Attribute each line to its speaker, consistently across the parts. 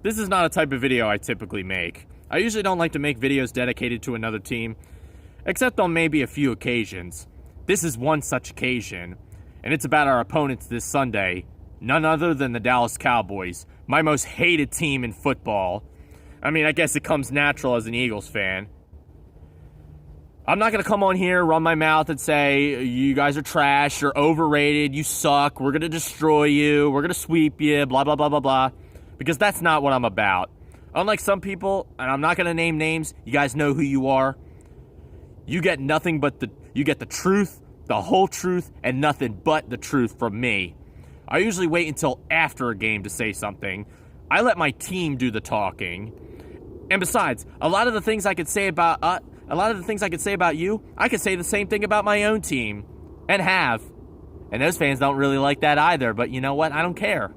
Speaker 1: This is not a type of video I typically make. I usually don't like to make videos dedicated to another team, except on maybe a few occasions. This is one such occasion, and it's about our opponents this Sunday, none other than the Dallas Cowboys, my most hated team in football. I mean, I guess it comes natural as an Eagles fan. I'm not going to come on here, run my mouth, and say, you guys are trash, you're overrated, you suck, we're going to destroy you, we're going to sweep you, blah, blah, blah, blah, blah. Because that's not what I'm about. Unlike some people, and I'm not going to name names, you guys know who you are. You get nothing but you get the truth, the whole truth, and nothing but the truth from me. I usually wait until after a game to say something. I let my team do the talking. And besides, a lot of the things I could say about you, I could say the same thing about my own team. And have. And those fans don't really like that either, but you know what? I don't care.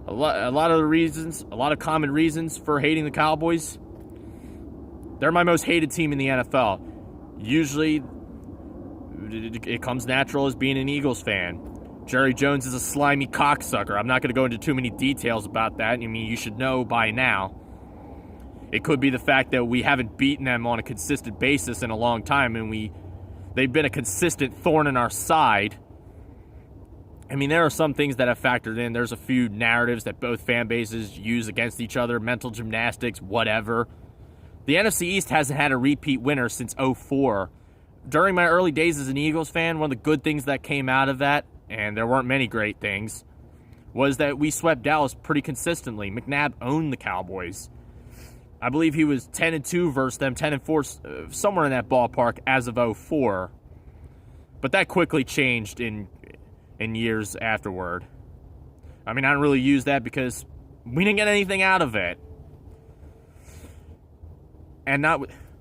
Speaker 1: A lot of common reasons for hating the Cowboys. They're my most hated team in the NFL. Usually, it comes natural as being an Eagles fan. Jerry Jones is a slimy cocksucker. I'm not going to go into too many details about that. I mean, you should know by now. It could be the fact that we haven't beaten them on a consistent basis in a long time, and they've been a consistent thorn in our side. I mean, there are some things that have factored in. There's a few narratives that both fan bases use against each other, mental gymnastics, whatever. The NFC East hasn't had a repeat winner since 2004. During my early days as an Eagles fan, one of the good things that came out of that, and there weren't many great things, was that we swept Dallas pretty consistently. McNabb owned the Cowboys. I believe he was 10-2 versus them, 10-4, somewhere in that ballpark as of 2004. But that quickly changed in years afterward. I mean, I don't really use that because we didn't get anything out of it. And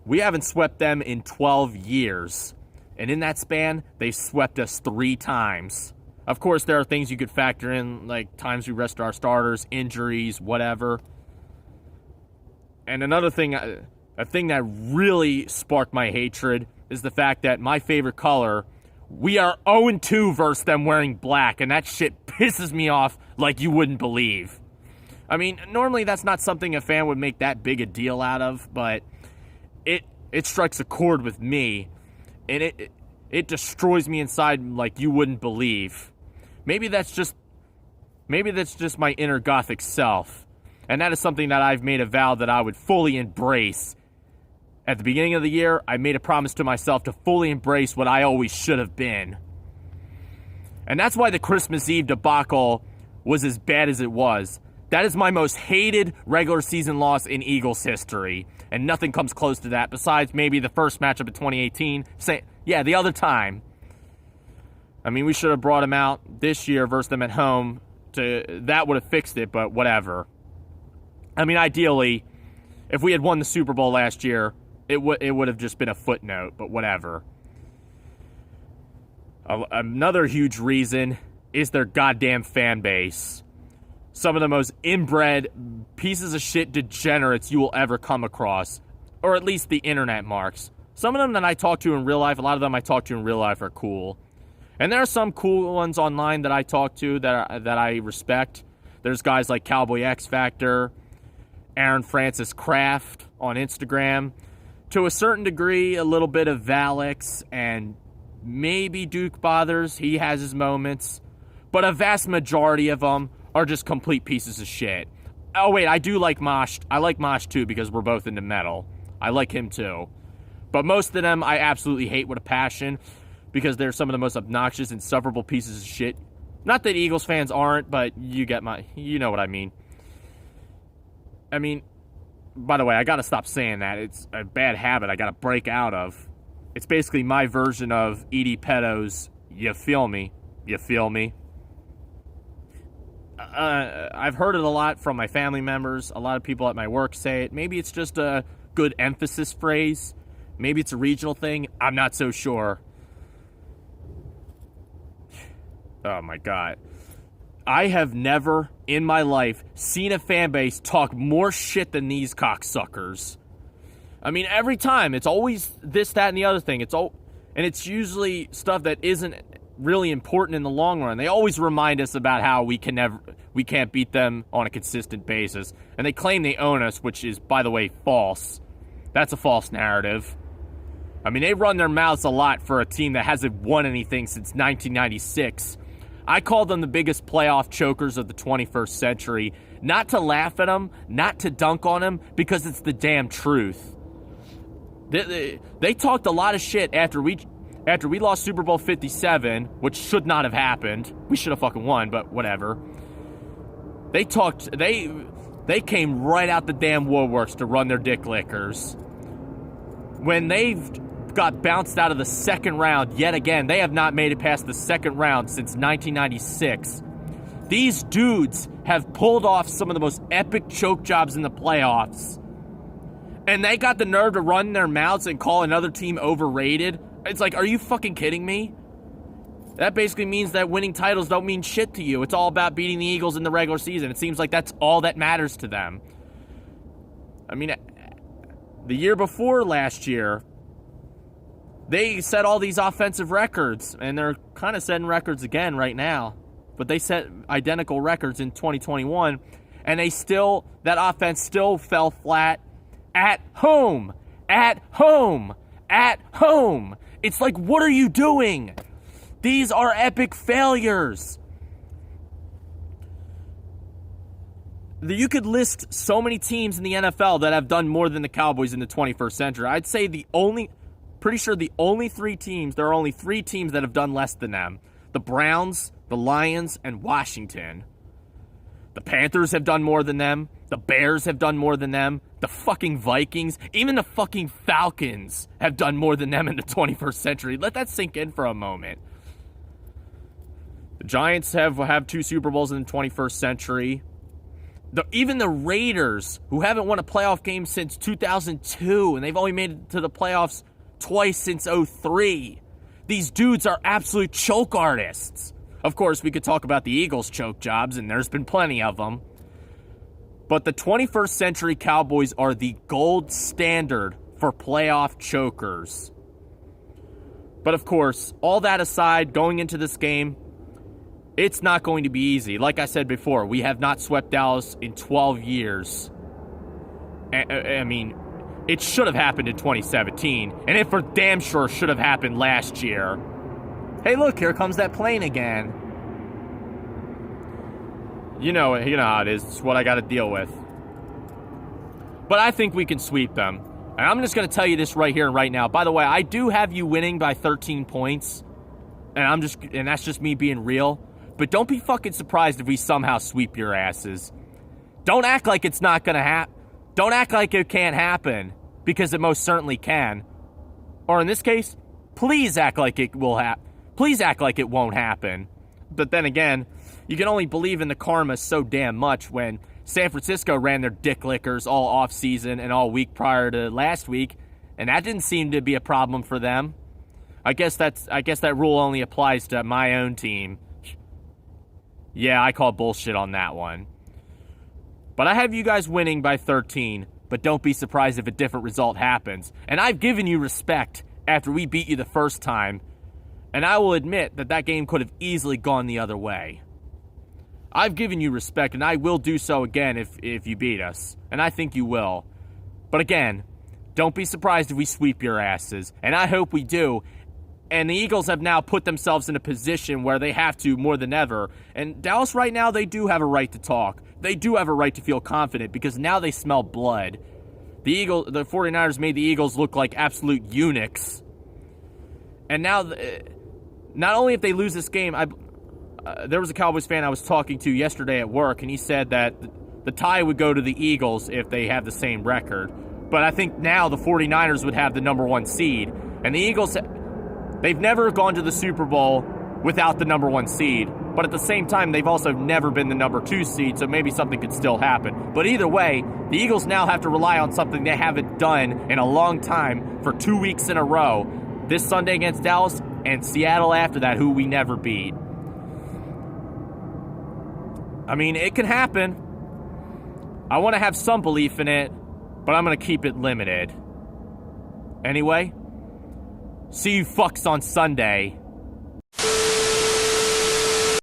Speaker 1: we haven't swept them in 12 years. And in that span, they've swept us 3 times. Of course, there are things you could factor in, like times we rest our starters, injuries, whatever. And another thing, a thing that really sparked my hatred is the fact that my favorite color, we are 0-2 versus them wearing black, and that shit pisses me off like you wouldn't believe. I mean, normally that's not something a fan would make that big a deal out of, but it strikes a chord with me, and it destroys me inside like you wouldn't believe. Maybe that's just my inner gothic self, and that is something that I've made a vow that I would fully embrace. At the beginning of the year, I made a promise to myself to fully embrace what I always should have been. And that's why the Christmas Eve debacle was as bad as it was. That is my most hated regular season loss in Eagles history. And nothing comes close to that besides maybe the first matchup of 2018. The other time. I mean, we should have brought them out this year versus them at home. That would have fixed it, but whatever. I mean, ideally, if we had won the Super Bowl last year, it would have just been a footnote, but whatever. Another huge reason is their goddamn fan base. Some of the most inbred pieces of shit degenerates you will ever come across. Or at least the internet marks. Some of them that I talk to in real life, a lot of them I talk to in real life are cool. And there are some cool ones online that I talk to that I respect. There's guys like Cowboy X Factor, Aaron Francis Kraft on Instagram. To a certain degree, a little bit of Valix, and maybe Duke Bothers. He has his moments. But a vast majority of them are just complete pieces of shit. Oh, wait, I do like Mosh. I like Mosh, too, because we're both into metal. I like him, too. But most of them I absolutely hate with a passion because they're some of the most obnoxious, insufferable pieces of shit. Not that Eagles fans aren't, but you know what I mean. I mean, by the way, I gotta stop saying that. It's a bad habit I gotta break out of. It's basically my version of Edie Petto's "You Feel Me, You Feel Me." I've heard it a lot from my family members. A lot of people at my work say it. Maybe it's just a good emphasis phrase. Maybe it's a regional thing. I'm not so sure. Oh my God. I have never in my life seen a fan base talk more shit than these cocksuckers. I mean, every time it's always this, that, and the other thing. And it's usually stuff that isn't really important in the long run. They always remind us about how we we can't beat them on a consistent basis. And they claim they own us, which is, by the way, false. That's a false narrative. I mean, they run their mouths a lot for a team that hasn't won anything since 1996. I call them the biggest playoff chokers of the 21st century. Not to laugh at them, not to dunk on them, because it's the damn truth. They talked a lot of shit after we lost Super Bowl 57, which should not have happened. We should have fucking won, but whatever. They came right out the damn woodworks to run their dick lickers. When they've got bounced out of the second round yet again, they have not made it past the second round since 1996. These dudes have pulled off some of the most epic choke jobs in the playoffs. And they got the nerve to run their mouths and call another team overrated. It's like, are you fucking kidding me? That basically means that winning titles don't mean shit to you. It's all about beating the Eagles in the regular season. It seems like that's all that matters to them. I mean, the year before last year, they set all these offensive records, and they're kind of setting records again right now. But they set identical records in 2021, and that offense still fell flat at home. At home. At home. It's like, what are you doing? These are epic failures. You could list so many teams in the NFL that have done more than the Cowboys in the 21st century. I'd say there are only three teams that have done less than them. The Browns, the Lions, and Washington. The Panthers have done more than them. The Bears have done more than them. The fucking Vikings, even the fucking Falcons have done more than them in the 21st century. Let that sink in for a moment. The Giants have 2 Super Bowls in the 21st century. Even the Raiders, who haven't won a playoff game since 2002, and they've only made it to the playoffs twice since 2003. These dudes are absolute choke artists. Of course, we could talk about the Eagles' choke jobs, and there's been plenty of them. But the 21st century Cowboys are the gold standard for playoff chokers. But of course, all that aside, going into this game, it's not going to be easy. Like I said before, we have not swept Dallas in 12 years. I mean, it should have happened in 2017, and it for damn sure should have happened last year. Hey, look, here comes that plane again. You know how it is. It's what I got to deal with. But I think we can sweep them. And I'm just going to tell you this right here and right now. By the way, I do have you winning by 13 points. And that's just me being real. But don't be fucking surprised if we somehow sweep your asses. Don't act like it's not going to happen. Don't act like it can't happen. Because it most certainly can. Or in this case, please act like it will happen. Please act like it won't happen. But then again, you can only believe in the karma so damn much when San Francisco ran their dick lickers all off-season and all week prior to last week, and that didn't seem to be a problem for them. I guess that rule only applies to my own team. Yeah, I call bullshit on that one. But I have you guys winning by 13, but don't be surprised if a different result happens. And I've given you respect after we beat you the first time, and I will admit that game could have easily gone the other way. I've given you respect, and I will do so again if you beat us. And I think you will. But again, don't be surprised if we sweep your asses. And I hope we do. And the Eagles have now put themselves in a position where they have to more than ever. And Dallas right now, they do have a right to talk. They do have a right to feel confident because now they smell blood. The 49ers made the Eagles look like absolute eunuchs. And now, not only if they lose this game, there was a Cowboys fan I was talking to yesterday at work, and he said that the tie would go to the Eagles if they have the same record. But I think now the 49ers would have the number 1 seed. And the Eagles, they've never gone to the Super Bowl without the number 1 seed. But at the same time, they've also never been the number 2 seed, so maybe something could still happen. But either way, the Eagles now have to rely on something they haven't done in a long time for 2 weeks in a row. This Sunday against Dallas, and Seattle after that, who we never beat. I mean, it can happen. I want to have some belief in it, but I'm going to keep it limited. Anyway, see you fucks on Sunday.